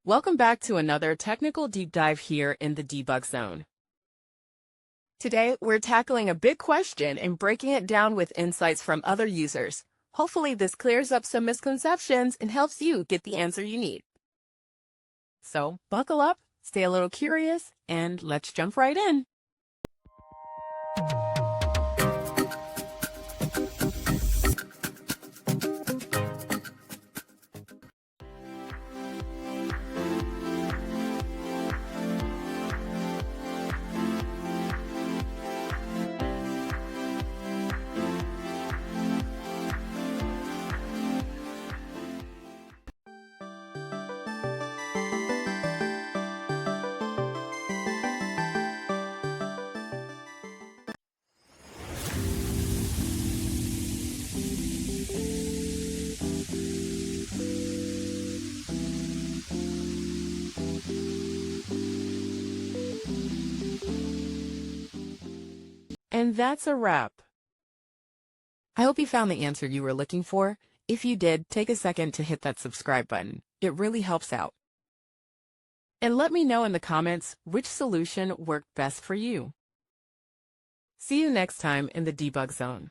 Welcome back to another technical deep dive here in the debug zone. Today, we're tackling a big question and breaking it down with insights from other users. Hopefully, this clears up some misconceptions and helps you get the answer you need. So, buckle up, stay a little curious, and let's jump right in. And that's a wrap. I hope you found the answer you were looking for. If you did, take a second to hit that subscribe button. It really helps out. And let me know in the comments which solution worked best for you. See you next time in the debug zone.